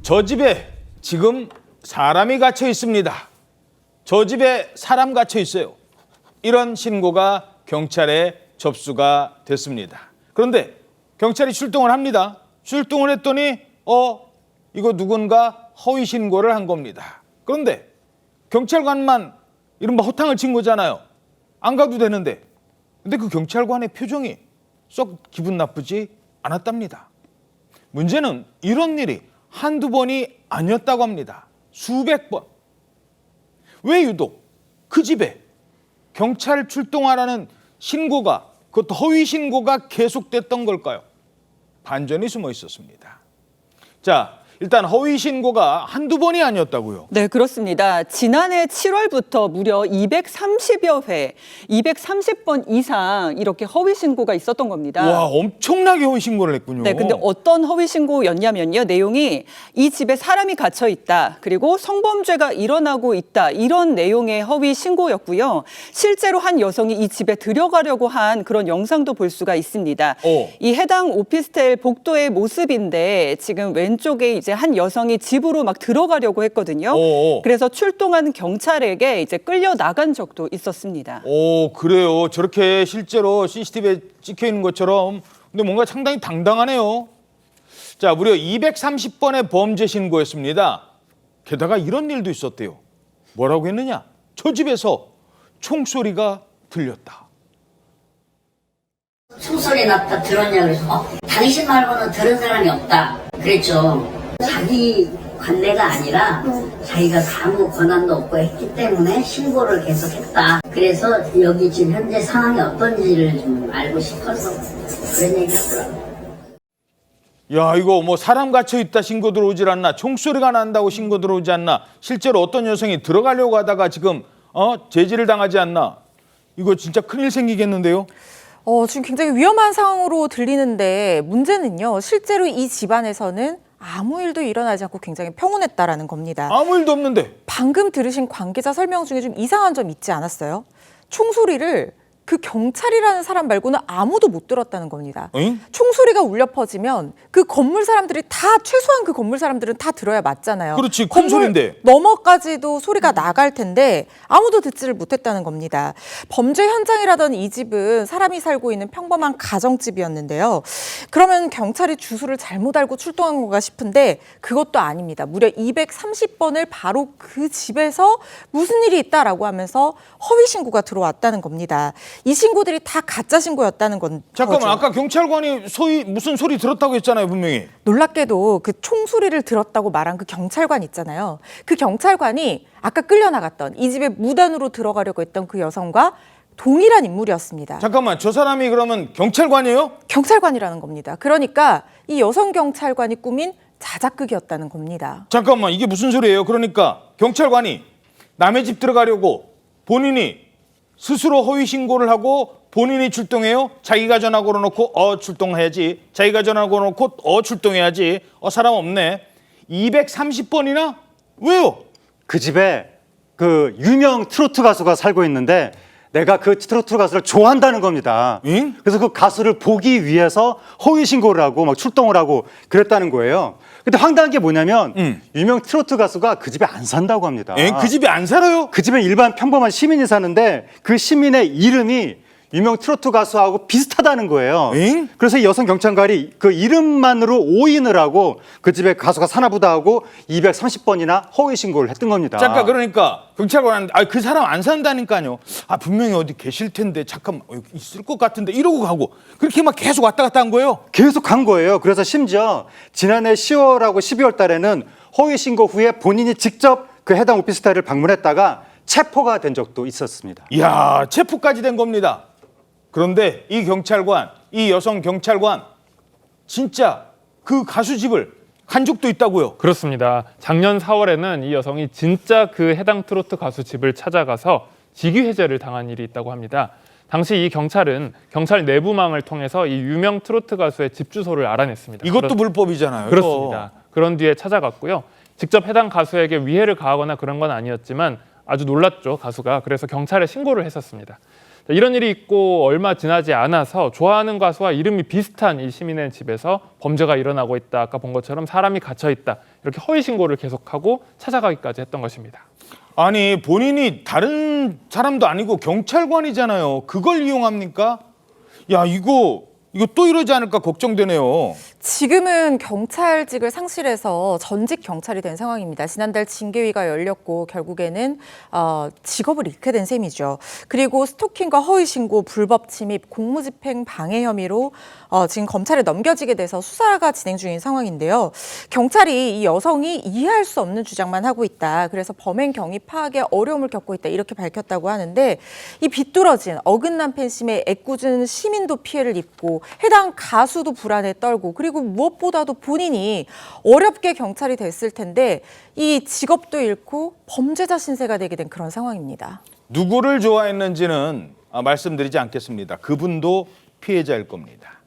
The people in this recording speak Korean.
저 집에 지금 사람이 갇혀 있습니다. 저 집에 사람 갇혀 있어요. 이런 신고가 경찰에 접수가 됐습니다. 그런데 경찰이 출동을 합니다. 출동을 했더니 이거 누군가 허위 신고를 한 겁니다. 그런데 경찰관만 이른바 허탕을 친 거잖아요. 안 가도 되는데. 근데 그 경찰관의 표정이 썩 기분 나쁘지 않았답니다. 문제는 이런 일이 한두 번이 아니었다고 합니다. 수백 번. 왜 유독 그 집에 경찰 출동하라는 신고가, 그것도 허위 신고가 계속됐던 걸까요? 반전이 숨어 있었습니다. 자, 일단 허위 신고가 한두 번이 아니었다고요? 네, 그렇습니다. 지난해 7월부터 무려 230여 회, 230번 이상 이렇게 허위 신고가 있었던 겁니다. 와, 엄청나게 허위 신고를 했군요. 네, 근데 어떤 허위 신고였냐면요. 내용이 이 집에 사람이 갇혀 있다. 그리고 성범죄가 일어나고 있다. 이런 내용의 허위 신고였고요. 실제로 한 여성이 이 집에 들어가려고 한 그런 영상도 볼 수가 있습니다. 이 해당 오피스텔 복도의 모습인데 지금 왼쪽에 이제 한 여성이 집으로 막 들어가려고 했거든요. 그래서 출동한 경찰에게 이제 끌려 나간 적도 있었습니다. 그래요. 저렇게 실제로 CCTV에 찍혀 있는 것처럼. 근데 뭔가 상당히 당당하네요. 자, 무려 230번의 범죄 신고였습니다. 게다가 이런 일도 있었대요. 뭐라고 했느냐? 저 집에서 총소리가 들렸다. 총소리 났다 들었냐 그래서 당신 말고는 들은 사람이 없다 그랬죠. 자기 관내가 아니라 자기가 아무 권한도 없고 했기 때문에 신고를 계속했다. 그래서 여기 지금 현재 상황이 어떤지를 좀 알고 싶어서 그런 얘기 하더라고요. 야, 이거 뭐 사람 갇혀 있다 신고 들어오질 않나, 총소리가 난다고 신고 들어오지 않나, 실제로 어떤 여성이 들어가려고 하다가 지금 제지를 당하지 않나. 이거 진짜 큰일 생기겠는데요? 지금 굉장히 위험한 상황으로 들리는데 문제는요. 실제로 이 집안에서는 아무 일도 일어나지 않고 굉장히 평온했다라는 겁니다. 아무 일도 없는데. 방금 들으신 관계자 설명 중에 좀 이상한 점 있지 않았어요? 총소리를 그 경찰이라는 사람 말고는 아무도 못 들었다는 겁니다. 응? 총소리가 울려 퍼지면 그 건물 사람들이 다, 최소한 그 건물 사람들은 다 들어야 맞잖아요. 그렇지, 큰 소리인데. 넘어까지도 소리가 나갈 텐데 아무도 듣지를 못했다는 겁니다. 범죄 현장이라던 이 집은 사람이 살고 있는 평범한 가정집이었는데요. 그러면 경찰이 주소를 잘못 알고 출동한 건가 싶은데 그것도 아닙니다. 무려 230번을 바로 그 집에서 무슨 일이 있다라고 하면서 허위 신고가 들어왔다는 겁니다. 이 신고들이 다 가짜 신고였다는 건 잠깐만, 거죠. 아까 경찰관이 무슨 소리 들었다고 했잖아요, 분명히. 놀랍게도 그 총소리를 들었다고 말한 그 경찰관 있잖아요. 그 경찰관이 아까 끌려나갔던 이 집에 무단으로 들어가려고 했던 그 여성과 동일한 인물이었습니다. 잠깐만, 저 사람이 그러면 경찰관이에요? 경찰관이라는 겁니다. 그러니까 이 여성 경찰관이 꾸민 자작극이었다는 겁니다. 잠깐만, 이게 무슨 소리예요? 그러니까 경찰관이 남의 집 들어가려고 본인이 스스로 허위 신고를 하고 본인이 출동해요. 자기가 전화 걸어놓고 출동해야지. 자기가 전화 걸어놓고 출동해야지. 사람 없네. 230번이나? 왜요? 그 집에 그 유명 트로트 가수가 살고 있는데 내가 그 트로트 가수를 좋아한다는 겁니다. 응? 그래서 그 가수를 보기 위해서 허위 신고를 하고 막 출동을 하고 그랬다는 거예요. 근데 황당한 게 뭐냐면 유명 트로트 가수가 그 집에 안 산다고 합니다. 그 집에 안 살아요? 그 집에 일반 평범한 시민이 사는데 그 시민의 이름이 유명 트로트 가수하고 비슷하다는 거예요. 엥? 그래서 이 여성 경찰관이 그 이름만으로 오인을 하고 그 집에 가수가 사나보다 하고 230번이나 허위 신고를 했던 겁니다. 잠깐, 그러니까 경찰관 그 사람 안 산다니까요. 분명히 어디 계실 텐데 잠깐만 여기 있을 것 같은데 이러고 가고 그렇게 막 계속 왔다 갔다 한 거예요? 계속 간 거예요. 그래서 심지어 지난해 10월하고 12월 달에는 허위 신고 후에 본인이 직접 그 해당 오피스텔을 방문했다가 체포가 된 적도 있었습니다. 이야, 체포까지 된 겁니다. 그런데 이 경찰관, 이 여성 경찰관 진짜 그 가수 집을 간 적도 있다고요? 그렇습니다. 작년 4월에는 이 여성이 진짜 그 해당 트로트 가수 집을 찾아가서 직위 해제를 당한 일이 있다고 합니다. 당시 이 경찰은 경찰 내부망을 통해서 이 유명 트로트 가수의 집 주소를 알아냈습니다. 이것도 불법이잖아요. 그렇습니다. 그런 뒤에 찾아갔고요. 직접 해당 가수에게 위해를 가하거나 그런 건 아니었지만 아주 놀랐죠, 가수가. 그래서 경찰에 신고를 했었습니다. 이런 일이 있고 얼마 지나지 않아서 좋아하는 가수와 이름이 비슷한 이 시민의 집에서 범죄가 일어나고 있다. 아까 본 것처럼 사람이 갇혀 있다. 이렇게 허위 신고를 계속하고 찾아가기까지 했던 것입니다. 아니 본인이 다른 사람도 아니고 경찰관이잖아요. 그걸 이용합니까? 야 이거 또 이러지 않을까 걱정되네요. 지금은 경찰직을 상실해서 전직 경찰이 된 상황입니다. 지난달 징계위가 열렸고 결국에는 직업을 잃게 된 셈이죠. 그리고 스토킹과 허위신고, 불법 침입, 공무집행 방해 혐의로 지금 검찰에 넘겨지게 돼서 수사가 진행 중인 상황인데요. 경찰이 이 여성이 이해할 수 없는 주장만 하고 있다. 그래서 범행 경위 파악에 어려움을 겪고 있다. 이렇게 밝혔다고 하는데 이 비뚤어진 어긋난 팬심에 애꿎은 시민도 피해를 입고 해당 가수도 불안에 떨고 그리고 무엇보다도 본인이 어렵게 경찰이 됐을 텐데 이 직업도 잃고 범죄자 신세가 되게 된 그런 상황입니다. 누구를 좋아했는지는 말씀드리지 않겠습니다. 그분도 피해자일 겁니다.